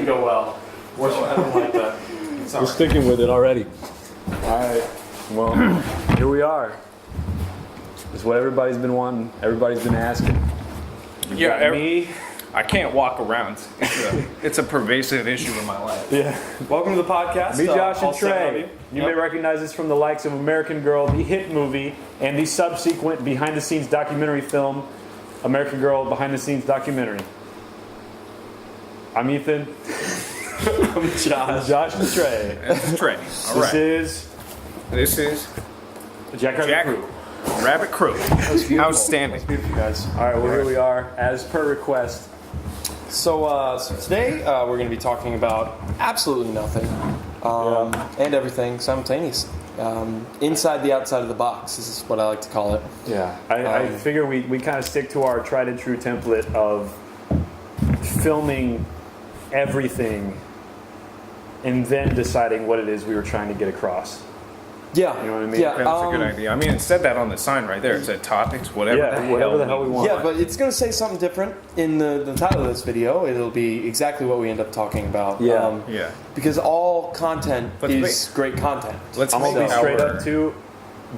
didn't go well. I don't like that. We're sticking with it already. All right. Well, here we are. It's what everybody's been wanting. Everybody's been asking. Yeah, I can't walk around. It's a pervasive issue in my life. Yeah. Welcome to the podcast. Me, Josh, and Trey. Trey. You may recognize this from the likes of American Girl, the hit movie, and the subsequent behind-the-scenes documentary film, American Girl Behind the Scenes Documentary. I'm Ethan. I'm Josh. Josh and Trey. It's Trey. All right. This is Jackrabbit Crew. Outstanding. Beautiful, guys. All right, well, here we are, as per request. So today we're going to be talking about absolutely nothing and everything simultaneously. Inside the outside of the box. This is what I like to call it. Yeah. I figure we kind of stick to our tried and true template of filming everything and then deciding what it is we were trying to get across. Yeah. You know what I mean? Yeah. That's a good idea. I mean, it said that on the sign right there. It said topics, whatever the hell we want. Yeah, but it's going to say something different in the title of this video. It'll be exactly what we end up talking about. Yeah. Because all content is great content. I'm going to be straight up to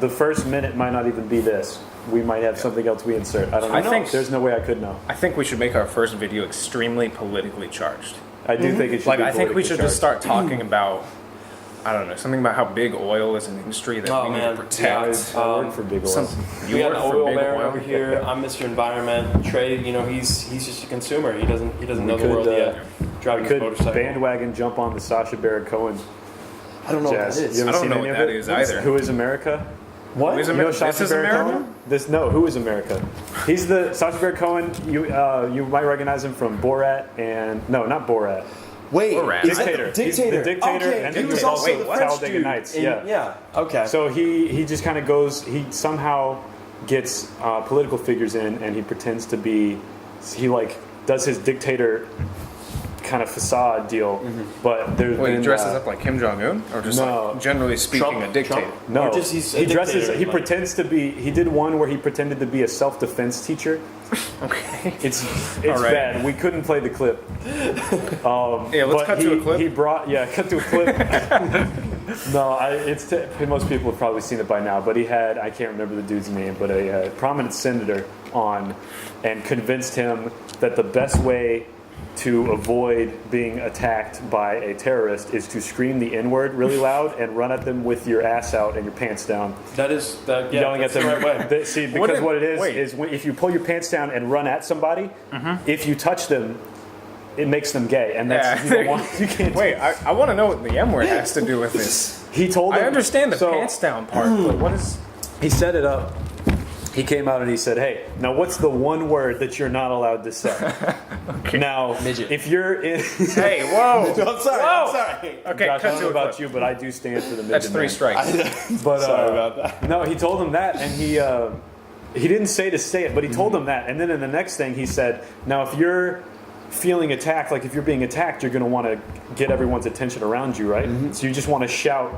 the first minute might not even be this. We might have something else we insert. I don't know. I think there's no way I could know. I think we should make our first video extremely politically charged. I do think it should be I think we should just charged. start talking about, I don't know, something about how big oil is an industry that we need to protect. I work for big oil. We got an oil baron over here. I'm Mr. Environment. Trey, he's just a consumer. He doesn't know the world yet. Driving his motorcycle. Bandwagon jump on the Sacha Baron Cohen. I don't know what that is. I don't know what that is either. Who is America? What? Who is You know America? Sacha This is Baron America? Cohen? Who is America? He's the Sacha Baron Cohen. You might recognize him from Borat and not Borat. Wait, is that Dictator. He's the Dictator, Okay, and he was also the French Talladega dude. Nights. Yeah. Okay. So he just kind of goes. He somehow gets political figures in, and he pretends to be. He does his dictator kind of facade deal, but there's Wait, he dresses up like Kim Jong-un? Or just generally speaking a dictator? Trump? No, Or just he's a he dresses. dictator, He like- pretends to be. He did one where he pretended to be a self-defense teacher. Okay. It's All right. bad. We couldn't play the clip. Let's cut to a clip. He brought cut to a clip. Most people have probably seen it by now. But he had, I can't remember the dude's name, but a prominent senator on, and convinced him that the best way to avoid being attacked by a terrorist is to scream the N-word really loud and run at them with your ass out and your pants down. Yelling at them the right way. See, because what it is if you pull your pants down and run at somebody, if you touch them, it makes them gay, and that's you can't. Wait, I want to know what the M word has to do with this. He told him. I understand the pants down part, but what is? He set it up. He came out and he said, "Hey, now what's the one word that you're not allowed to say?" Okay. Now, midget. If you're in, Hey, whoa! I'm sorry. Okay, Josh, I cut don't to know a about clip. you, but I do stand for the midget. That's 3 man. strikes. But Sorry about that. No, he told him that, and he didn't say to say it, but he told him that, and then in the next thing he said, "Now, if you're feeling attacked, like if you're being attacked, you're going to want to get everyone's attention around you, right? So you just want to shout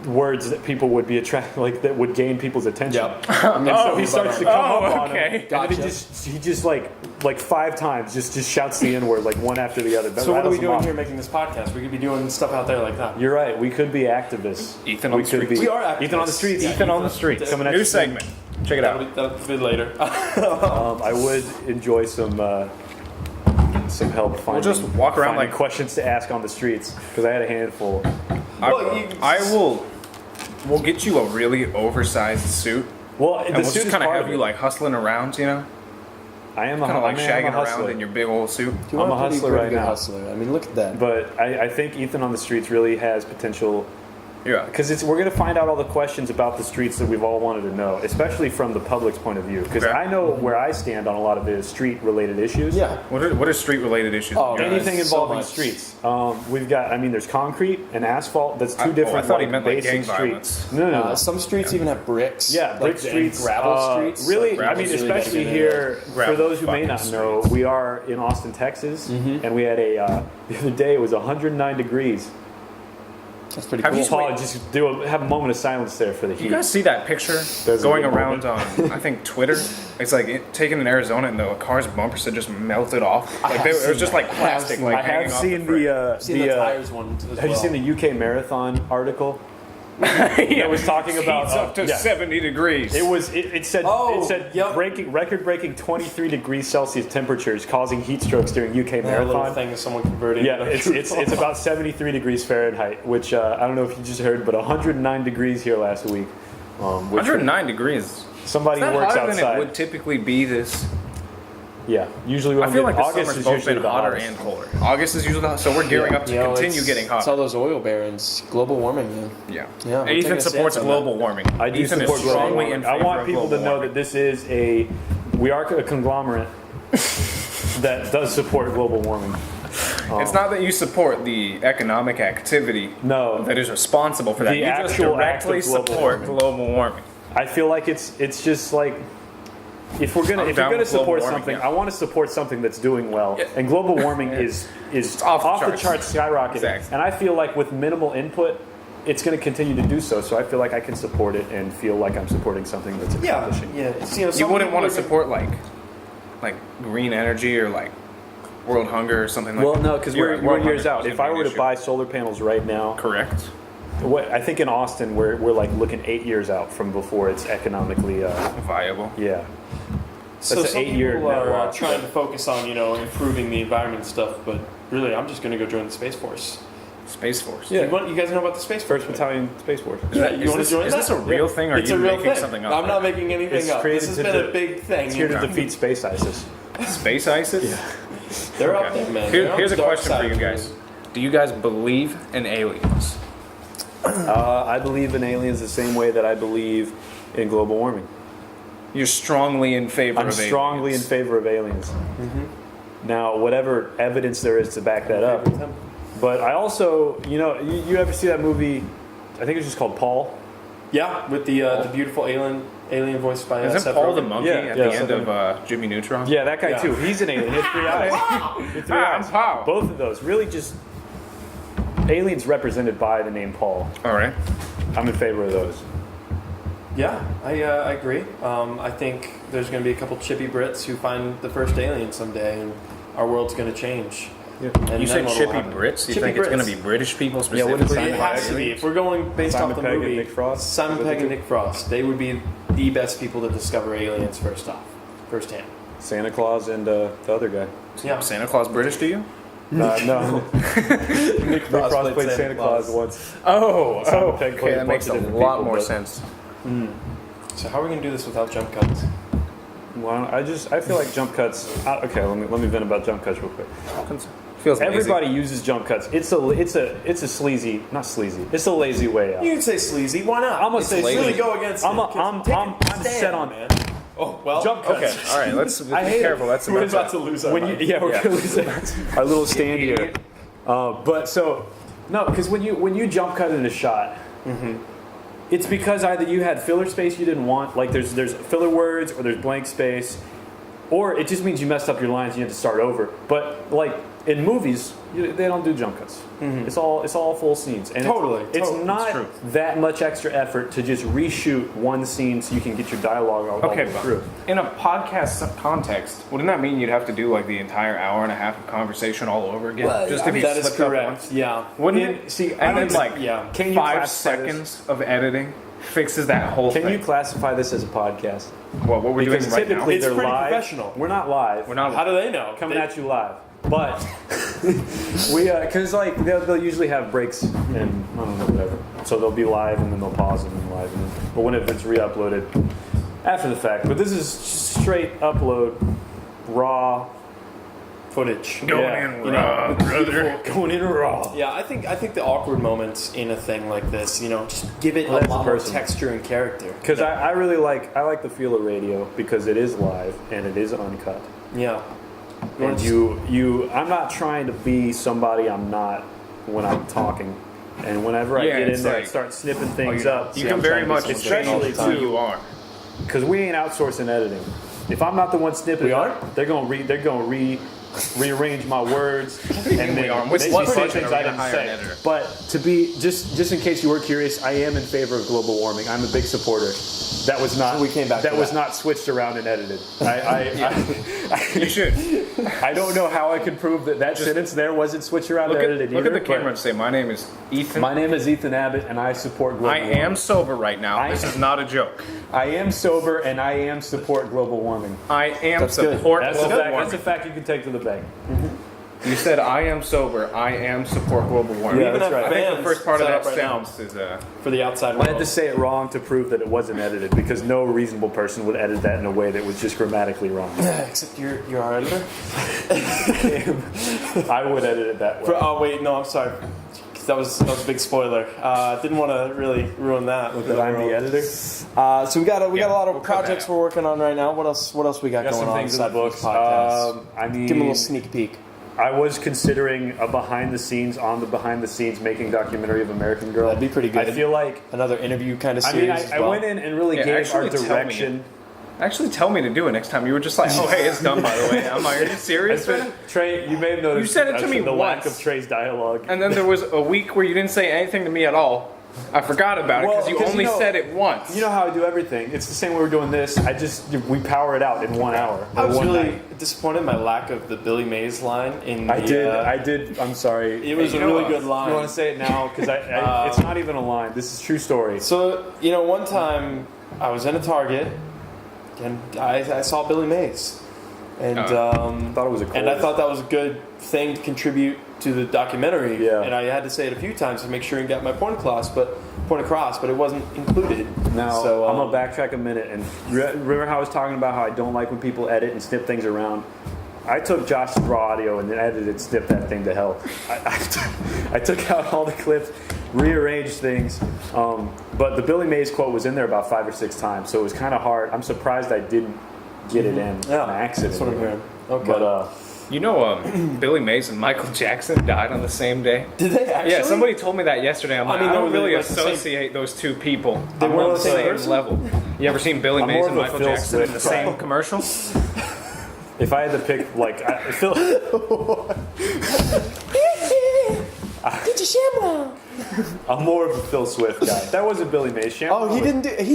words that people would be attracted, that would gain people's attention." Yep. And so he starts to come up on him, okay. and then he just like 5 times just shouts the N-word like one after the other. So what are we Rattles him doing off. here making this podcast? We could be doing stuff out there like that. You're right. We could be activists. Ethan on the streets. We are activists. Ethan on the streets. Yeah. Ethan on the streets. Coming at New you. segment. Check it out. That'll be later. I would enjoy some help finding. We'll just walk around finding like questions to ask on the streets because I had a handful. We'll get you a really oversized suit, Well, and the we'll suit just is kind of part have of you it. like hustling around, you know, I am kind of like shagging around hustler. in your big old suit. You I'm are a hustler pretty right good now. Hustler. I mean, look at that. But I think Ethan on the streets really has potential. Yeah. Because we're going to find out all the questions about the streets that we've all wanted to know, especially from the public's point of view. Because Okay. I know where I stand on a lot of the street-related issues. Yeah. What are street-related issues? Oh, in your Anything eyes? so involving much. streets. We've got, there's concrete and asphalt. That's two I different thought he meant, like, basic gang streets. violence. No. Some streets even have bricks. Yeah, brick and streets, gravel streets. Really, Like, I mean, gravel's really especially getting here, for Gravel those who may fucking not know, streets. we are in Austin, Texas, and we had the other day it was 109 degrees. That's pretty Have cool. you- Paul, just have a moment of silence there for the heat. You guys see that picture There's a going good around moment. on, I think, Twitter? It's like taken in Arizona, and the car's bumpers had just melted off. Like it was just like plastic. Like I hanging have off seen frame. the Seen the tires one as Have you seen the UK Marathon article? It was talking about Heats up to 70 degrees. It said yep. record-breaking 23 degrees Celsius temperatures causing heat strokes during UK That little Marathon. thing is someone converting. Yeah, it's about 73 degrees Fahrenheit, which I don't know if you just heard, but 109 degrees here last week. Which 109 degrees. somebody Is that works hotter outside. than it would typically be this? Yeah, usually when I feel like the August summer's is both usually been the hotter hottest. and colder. August is usually hot, so we're gearing up to continue getting It's all hotter. those oil barons, global warming, man. Yeah. Yeah, we're taking Ethan a supports stance on global warming. I do Ethan support is global strongly warming. in I favor want of people to global know warming. that we are a conglomerate that does support global warming. It's not that you support the economic activity No. that is responsible for that. The You just actual act directly of global support warming. global warming. I feel like it's just like if you're I'm gonna down with support global warming, something, yeah. I want to support something that's doing well. Yeah. And global warming is off the the charts skyrocketing. Exactly. And I feel like with minimal input, it's going to continue to do so. So I feel like I can support it and feel like I'm supporting something that's accomplishing. Yeah. It's, You wouldn't want to support like green energy or like world hunger or something like Well, that. no, because Yeah, we're world years hunger out. is If gonna I be were an to issue. buy solar panels right now, Correct. I think in Austin we're like looking 8 years out from before it's economically Viable. yeah. So That's an some 8-year people net are loss. trying to focus on improving the environment and stuff, but really, I'm just going to go join the Space Force. Space Force. Yeah. You guys know about the Space Force? First Battalion Space Force. Yeah, Is you want this- to join is that? this a real thing, or are it's you a real making thing. something up? I'm not making anything It's up. created This has to been do- a big thing. It's here to defeat Space ISIS. Space ISIS? They're Okay. up there, man. Here's a They're on the dark question for side you of guys. it. Do you guys believe in aliens? I believe in aliens the same way that I believe in global warming. You're strongly in favor I'm of strongly in aliens. favor of aliens. Now, whatever evidence there is to back that up. But I also, you ever see that movie? I think it's just called Paul. Yeah, with the beautiful alien voiced by Isn't Seth Paul the Rogen. monkey Yeah, at yeah, the end something. of Jimmy Neutron? Yeah, that guy Yeah. too. He's an alien. He has 3 eyes. He has 3 Ah, eyes. Paul. Both of those. Really just aliens represented by the name Paul. All right. I'm in favor of those. Yeah, I agree. I think there's going to be a couple chippy Brits who find the first alien someday, and our world's going to change. Yeah. And You then said what'll chippy happen? Brits? You Chippy think it's going to Brits. be British people what specifically? did Simon It has to be. If we're going based Simon off the Pegg and movie, Nick Frost? Simon Is that Pegg the and two? Nick Frost, they would be the best people to discover aliens firsthand. Santa Claus and the other guy. Yeah. Santa Claus British to you? No. Nick Frost played Santa Claus once. Oh, Simon Pegg played okay, that makes a bunch of lot different more people, sense. So how are we going to do this without jump cuts? Well, I feel like jump cuts. Okay, let me vent about jump cuts real quick. Feels lazy. Everybody uses jump cuts. It's a sleazy, not sleazy. It's a lazy way out. You can say sleazy. Why not? I'm gonna It's say really sleazy. go against I'm it. a- I'm- Take a I'm stand, set on- man. Oh well. Jump cuts. Okay, all right, let's be I hate careful. it. That's We're about to lose our When mind. we're gonna lose our little stand here. But so no, because when you jump cut in a shot, it's because either you had filler space you didn't want, like there's filler words, or there's blank space, or it just means you messed up your lines and you have to start over. But like in movies, they don't do jump cuts. It's all full scenes, and Totally, it's totally. not It's true. that much extra effort to just reshoot one scene so you can get your dialogue all the Okay, way but through. in a podcast context, wouldn't that mean you'd have to do like the entire hour and a half of conversation all over again? Just to be that is slicked up correct. once? Yeah. Wouldn't In- it? see, and then like yeah. Can you 5 classify this- seconds of editing fixes that whole Can thing. you classify this as a podcast? what we're doing Because right now? typically It's they're pretty live. professional. We're not live. We're not. How do they know? coming at you live. But we, because like they'll usually have breaks and I don't know whatever. So they'll be live and then they'll pause and then live and then. But whenever it's re-uploaded after the fact. But this is straight upload, raw footage. Going yeah, in you know, raw, brother. going in raw. Yeah, I think the awkward moments in a thing like this, just give it Well, a that's lot more personal. texture and character. Because I really like the feel of radio because it is live and it is uncut. Yeah. And I'm not trying to be somebody I'm not when I'm talking. And whenever I Yeah, get it's in there and like- start snipping things up, You can very much especially change who too, you are. because we ain't outsourcing editing. If I'm not the one snipping, We it aren't? up, they're gonna rearrange my words, and then we are? they What say budget things are we I gonna didn't hire an say. editor? But to be just in case you were curious, I am in favor of global warming. I'm a big supporter. That was not. So we came back That to was that. not switched around and edited. You should. I don't know how I could prove that sentence there wasn't switched around and edited Look at either. the camera and say, "My name is Ethan. My name is Ethan Abbott, and I support global I warming. am sober right now. This is not a joke. I am sober, and I am support global warming. I am That's good. support That's a global fact. warming. That's a fact you can take to the bank. You said I am sober. I am support global warming. Yeah, Even that's have right. I think the fans first part of set that up right now sentence is for the outside I world. had to say it wrong to prove that it wasn't edited because no reasonable person would edit that in a way that was just grammatically wrong. Except you're our editor. I would edit it that way. Oh wait, no, I'm sorry. That was a big spoiler. Didn't want to really ruin that. That I'm the editor. So we got a lot of we'll cut projects that we're working on right now. What else we got, Got going some on things in the inside this books. podcast? I mean, Give them a little sneak peek. I was considering a behind the scenes making documentary of American Girl. That'd be pretty good. I feel like. Another interview kind of I series. mean, as I well. went in and really Yeah, gave our actually tell me. direction. Actually, tell me to do it next time. You were just like, "Oh, hey, it's done." By the way, I'm like, "Are you serious?" man?" Trey, you may have noticed. You said it to me the lack once. of Trey's dialogue. And then there was a week where you didn't say anything to me at all. I forgot about it Well, because you 'cause only you know- said it once. You know how I do everything. It's the same way we're doing this. We power it out in 1 hour. I or was one really night. disappointed in my lack of the Billy Mays line in the. I did. I'm sorry. It was you a know really what? good line. You want to say it now? Because it's not even a line. This is true story. So, one time I was in a Target and I saw Billy Mays. And thought it was a and I thought that was a good thing to contribute to the documentary. Yeah. And I had to say it a few times to make sure and get my point across, but it wasn't included. Now, so, I'm going to backtrack a minute. And remember how I was talking about how I don't like when people edit and snip things around? I took Josh's raw audio and then edited, snipped that thing to hell. I took out all the clips, rearranged things. But the Billy Mays quote was in there about 5 or 6 times, so it was kind of hard. I'm surprised I didn't get it in Yeah, on accident. that's what I'm hearing. Okay. But You know, Billy Mays and Michael Jackson died on the same day. Did they actually? Yeah, somebody told me that yesterday. I'm like, I don't they really were like the same- associate those two people. They I'm were on the the same same person? level. You ever seen Billy I'm Mays more and of a Michael Phil Jackson in the Swift same fan. commercial? if I had to pick, like, Phil, Get your ShamWow. I'm more of a Phil Swift guy. That wasn't Billy Mays. ShamWow Oh, he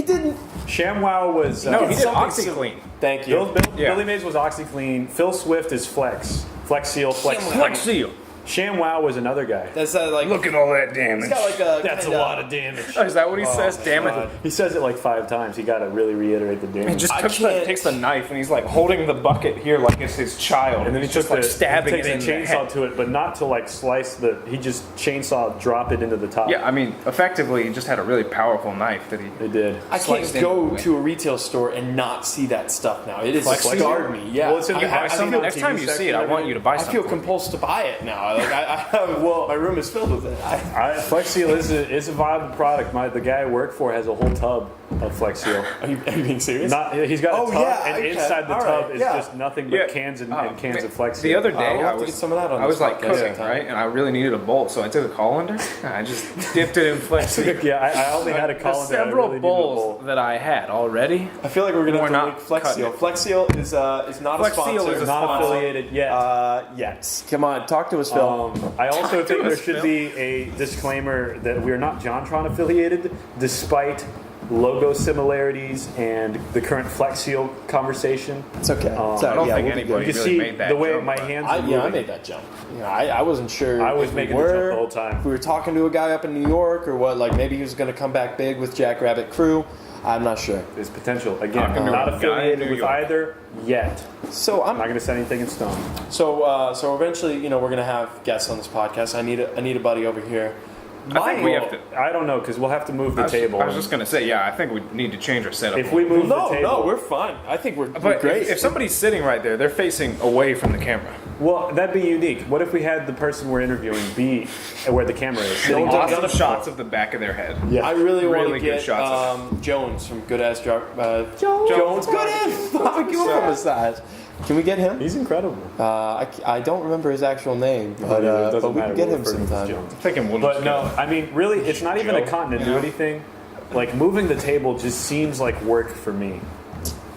didn't. ShamWow was. No, he did something OxyClean. Thank you. Yeah. Billy Mays was OxyClean. Phil Swift is Flex Seal. Flex Seal. ShamWow was another guy. That's like. Look at all that damage. He's got like a. That's a kinda- lot of damage. Oh, is that what he says? Damn it. He says it like 5 times. He got to really reiterate the He damage. just I takes can't- the knife and he's like holding the bucket here like it's his child. And then he he's took just like stabbing he it takes in a the chainsaw head. to it, but not to like slice the. He just chainsaw drop it into the top. Yeah, I mean, effectively, he just had a really powerful knife that he. They did. I Sliced can't go into it. to a retail store and not see that stuff now. It has Flex scarred Seal? me. Yeah. Well, it's in the I back. feel- Next time you see it, I want you to buy I something. feel compulsed to buy it now. Like my room is filled with it. Flex Seal is a viable product. The guy I work for has a whole tub of Flex Seal. Are you being serious? He's got a Oh, tub, yeah, and okay. inside the All tub right, is yeah. just nothing but Yeah. cans and Oh, cans man. of Flex Seal. The other day, we'll I have to was get some of that on I was this like podcast cooking, sometime. right? And I really needed a bolt, so I took a colander. And I just dipped it in Flex Seal. Yeah, I only had a There's colander. several I really needed a bowls bowl. that I had already. I feel like we're gonna We're have to not link Flex cutting Seal. it. Flex Seal is not Flex a Seal sponsor. is a Not sponsor. affiliated yet. Yes. Come on, talk to us, Phil. I also Talk to think there us, should Phil. be a disclaimer that we are not JonTron affiliated, despite logo similarities and the current Flex Seal conversation. It's okay. I I don't yeah, think we'll be anybody You can really see made that the way jump, my but- hands I are moving. made that jump. I wasn't sure. I was if making we the jump were, the whole time. If we were talking to a guy up in New York or what, like maybe he was going to come back big with Jackrabbit Crew. I'm not sure. There's potential. Again, Talking to not a guy in affiliated New with York. either yet. So I'm not going to set anything in stone. So eventually, we're going to have guests on this podcast. I need a buddy over here. I think we have to. I don't know because we'll have to move the table. I was just gonna say, yeah, I think we need to change our setup. if we move the table, No, we're fine. I think we're but great. if somebody's sitting right there, they're facing away from the camera. well, that'd be unique. What if we had the person we're interviewing be where the camera is? Sitting Don't off- Awesome shots of the back of their head. Yeah. I really want Really to good get shots Jones from Good Ass Jones. Good ass barbecue massage. Can we get him? He's incredible. I don't remember his actual name, but, It doesn't but we matter. can get We'll him refer to him as sometime. Jones. Thinking Williams. But no, I mean, really, it's not even a Joe, continuity thing. Like moving the table just seems like work for me.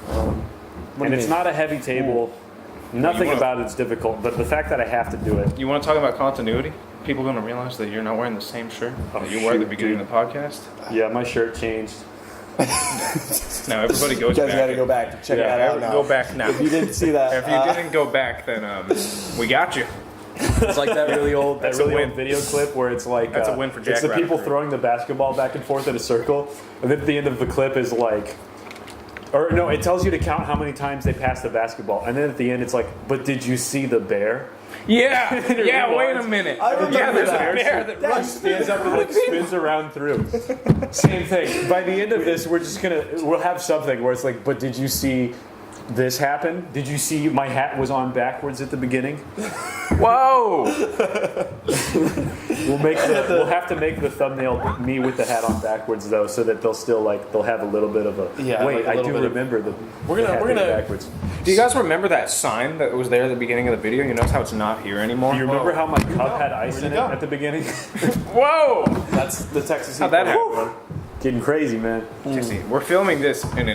What do And you it's mean? not a heavy table. Nothing about it's difficult, but the fact that I have to do it. You want to talk about continuity? People going to realize that you're not wearing the same shirt that you wore at the beginning of the podcast? Yeah, my shirt changed. Now everybody goes You guys back. got to go back and check that out now. Go back now. If you didn't see that. If you didn't go back, then we got you. It's like that really old That's a win. old video clip where it's like That's a win for it's the Jackrabbit. people throwing the basketball back and forth in a circle, and then at the end of the clip is like, or no, it tells you to count how many times they pass the basketball, and then at the end it's like, but did you see the bear? Yeah, yeah. rewinds. Wait a minute. I remember Yeah, there's a that. bear that runs. Stands up and like spins around through. Same thing. By the end of this, we'll have something where it's like, but did you see this happen? Did you see my hat was on backwards at the beginning? Whoa! We'll have to make the thumbnail me with the hat on backwards though, so that they'll have a little bit of a wait. like a I little do bit of- remember the We're gonna backwards. Do you guys remember that sign that was there at the beginning of the video? You notice how it's not here anymore? Do you remember how my cup had ice Where'd in it it go? at the beginning? Whoa! That's the Texas. How'd that Heat. happen? Getting crazy, man. See, we're filming this in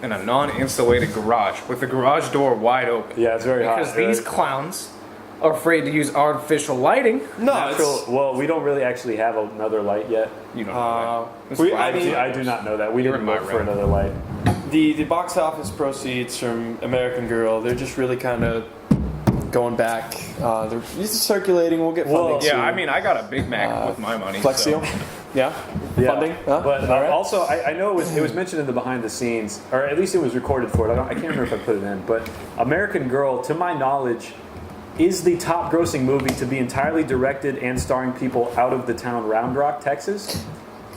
a non-insulated garage with the garage door wide open. Yeah, it's very hot. Because these clowns are afraid to use artificial lighting. No, Natural, well, we don't really actually have another light yet. You don't know that. I do not know that. We You're didn't in my look for realm. another light. the box office proceeds from American Girl. They're just really kind of going back. They're just circulating. We'll get funding. Well, soon. Yeah, I mean, I got a Big Mac with my money. Flex so. Seal. Yeah. Yeah. Funding. Huh? But All right. also, I know it was mentioned in the behind the scenes, or at least it was recorded for it. I can't remember if I put it in, but American Girl, to my knowledge, is the top grossing movie to be entirely directed and starring people out of the town Round Rock, Texas.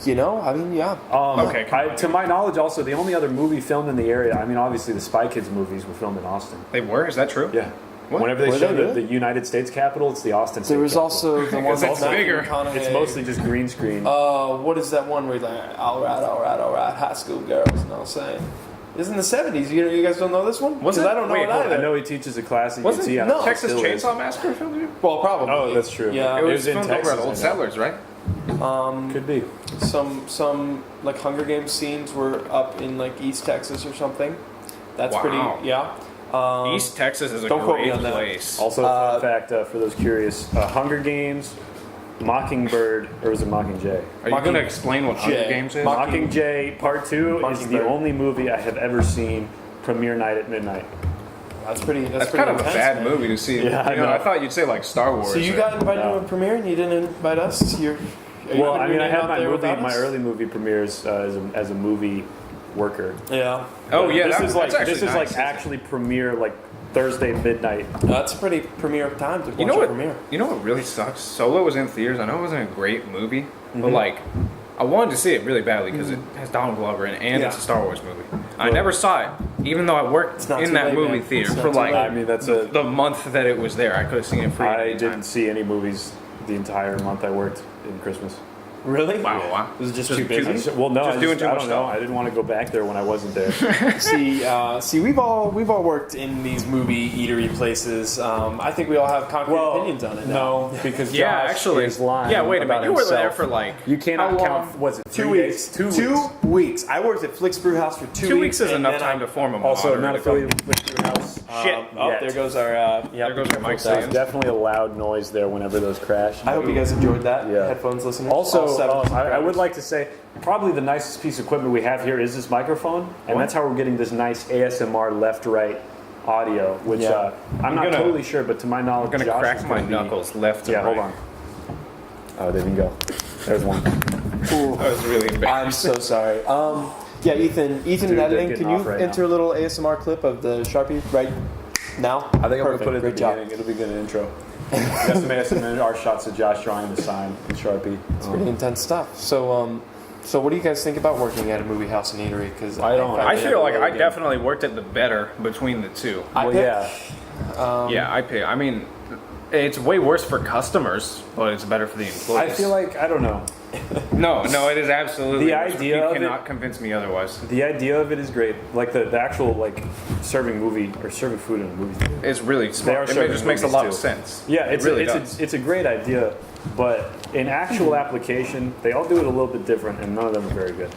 You know, I mean, yeah. Okay, come on. To my knowledge, also, the only other movie filmed in the area, I mean, obviously the Spy Kids movies were filmed in Austin. They were? Is that true? Yeah. What? Whenever they Were show they really? the United States Capitol, it's the Austin State There was Capitol. also the one Because that's it's Matthew bigger. McConaughey. It's mostly just green screen. What is that one where he's like, all right, high school girls, you know what I'm saying? It's in the 70s. You guys don't know this one? Was 'Cause it? I don't know Wait, it hold on. either. I know he teaches a class. You Wasn't can see on no, Texas still is. Chainsaw Massacre filmed here? Well, probably. Oh, that's true. Yeah. It was in filmed Texas, over at I Old know. Settlers, right? Could be. Some like Hunger Games scenes were up in like East Texas or something. That's Wow. pretty, yeah. East Texas is a don't quote me great on that. place. Also, fun fact for those curious: Hunger Games, Mockingbird, or was it Mockingjay? Are you going to explain what Hunger Jay. Games is? Mockingjay Part 2 is the Mockingbird. only movie I have ever seen premiere night at midnight. That's pretty. That's pretty kind of a intense, bad man. movie to see. Yeah, I You know, know. I thought you'd say like Star Wars. So you or- got invited No. to a premiere and you didn't invite us? Are you Well, putting I your mean, I name had out my there movie, without my us? early movie premieres as a movie worker. Yeah. Oh yeah, this that- is like that's this actually is nice. like actually premiere like Thursday midnight. That's a pretty premiere time to watch You know a what? premiere. You know what really sucks? Solo was in theaters. I know it wasn't a great movie, Mm-hmm. but like, I wanted to see it really badly because it has Donald Glover in it, and it's a Yeah. Star Wars movie. I never saw it, even though I worked not in too that late, movie man. theater It's not for too like late. I mean, that's a. the month that it was there. I could have seen it free. I anytime. didn't see any movies the entire month I worked in Christmas. Really? Wow. Was it just Just too busy? Well, no, Just I doing too I much don't know. stuff. I didn't want to go back there when I wasn't there. See, we've all worked in these movie eatery places. I think we all have concrete opinions on it. Now. No, because Yeah, Josh actually. is lying. Yeah, wait a about minute. You were there himself. for like. You cannot how count. long? Was it 2 3 weeks. days? 2 weeks. 2 weeks. I worked at Flick's Brew House for 2 weeks. 2 weeks is and enough then time to form a mod. Also, or not to go- affiliated with your house. Shit. Yet. There goes our. There goes your mic There's stand. definitely a loud noise there whenever those crash. I hope you guys enjoyed that. Yeah. Headphones, listeners. Also, All seven I would subscribers. like to say probably the nicest piece of equipment we have here is this microphone, and What? that's how we're getting this nice ASMR left-right audio, which Yeah. I'm not gonna- totally sure, but to my knowledge, I'm gonna Josh crack is my gonna be- knuckles left to Yeah, right. hold on. Oh, there we go. There's one. That was really embarrassing. I'm so sorry. Yeah, Ethan Dude, in they're editing, getting can you off right enter a little ASMR clip of the Sharpie right now? I think I'm Perfect. gonna put it at Great the job. beginning. It'll be good intro. We got some ASMR our shots of Josh drawing the sign in Sharpie. Pretty intense stuff. So what do you guys think about working at a movie house and eatery? Because I don't- I feel like I definitely worked at the better between the two. Well, yeah. Yeah, I pay. I mean, it's way worse for customers, but it's better for the employees. I feel like I don't know. no, it is absolutely. The worse. idea you of cannot it- convince me otherwise. The idea of it is great. Like the actual like serving movie or serving food in a movie theater. It's really They smart. are It serving just makes a movies, lot of too. sense. Yeah, it really does. it's a great idea, but in actual application, they all do it a little bit different, and none of them are very good.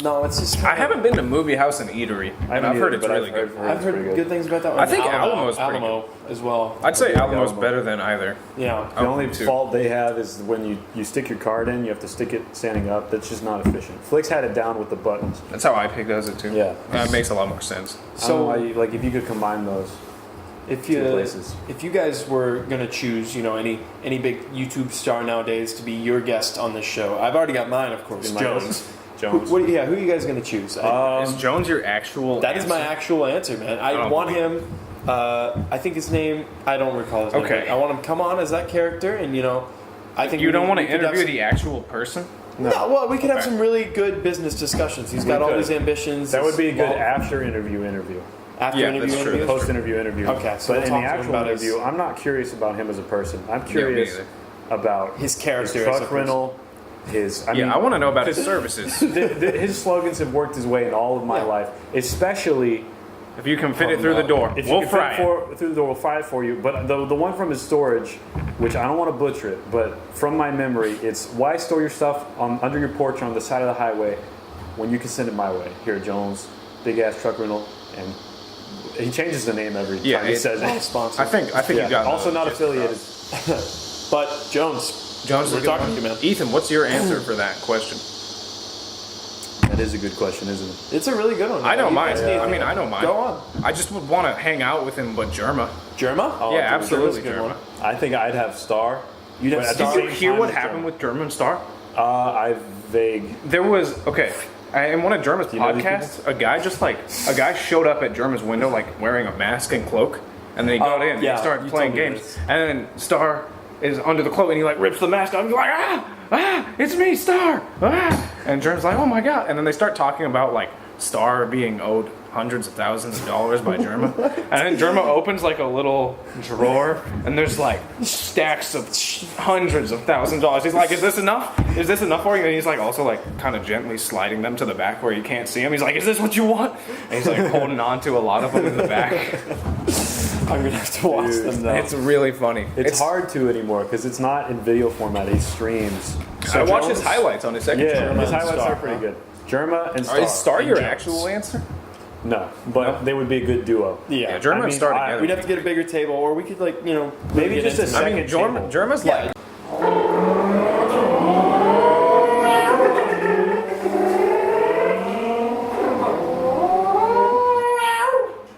No, it's just. I haven't been to Movie House and Eatery, and I've heard it's really good. I've heard good things about that one. I think Alamo's pretty Alamo as well. I'd say Alamo's Alamo. better than either. Yeah. The only too. fault they have is when you stick your card in, you have to stick it standing up. That's just not efficient. Flicks had it down with the buttons. That's how iPick does it too. Yeah. That makes a lot more sense. So, like if you could combine those if two places. you guys were gonna choose, any big YouTube star nowadays to be your guest on this show, I've already got mine, of course, In my Jones. list. Jones. Who are you guys gonna choose? Is Jones your actual That is my answer? actual answer, man. I don't want believe him. I think his name. I don't recall his name. Okay. I want him to come on as that character, and I think You don't want to we could have interview some- the actual person? No, well, we could have Okay. some really good business discussions. He's got all could. these ambitions. That would be a good Well, after interview. after Yeah, interview. that's true. interview. Post interview interview. Okay, so but we'll in talk the to him actual about his- interview, I'm not curious about him as a person. I'm me curious neither. about His character his as a truck person. rental. I want to know about his services. His slogans have worked his way in all of my life, especially If you can fit it through the door, if we'll you fry can it. fit through the door, we'll fry it for you. But the one from his storage, which I don't want to butcher it, but from my memory, it's why store your stuff under your porch on the side of the highway when you can send it my way. Here, Jones, big ass truck rental, and he changes the name every time he says it. Sponsor. I think you got Also not gist affiliated. across. But Jones, Jones, we're talking to you, man. Ethan, what's your answer for that question? That is a good question, isn't it? It's a really good one. I know You mine. guys need to I mean, I know mine. Go on. I just would want to hang out with him, but Germa. Germa? Oh, Yeah, dude, absolutely, Germa's a good Germa. one. I think I'd have Star. You'd have But at Star. the Did you same hear time what as happened Germa. with German Star? I vague. There was in one of Germa's you know these podcasts, a guy showed up at Germa's window like wearing a mask and cloak, and then he got in and yeah, he started you playing told me games, this. and then Star is under the cloak and he like rips the mask off and he's like it's me, Star, and Germa's like, oh my god, and then they start talking about like Star being owed hundreds of thousands of dollars by Germa, and then Germa opens like a little drawer and there's like stacks of hundreds of thousands of dollars. He's like, is this enough? Is this enough for you? And he's like also like kind of gently sliding them to the back where you can't see him. He's like, is this what you want? And he's like holding on to a lot of them in the back. I'm going to have to watch them now. It's really funny. It's hard to anymore because it's not in video format. He streams. I watch his Jones- highlights on his second Yeah, channel. his and highlights Star, are pretty huh? good. Germa and Star. Is Star your Jones. actual answer? No, but they would be a good duo. Yeah. Germa I and mean, Star I- together. We'd have to get a bigger table, or we could maybe Maybe get just a into- second I mean, Germa's Yeah, like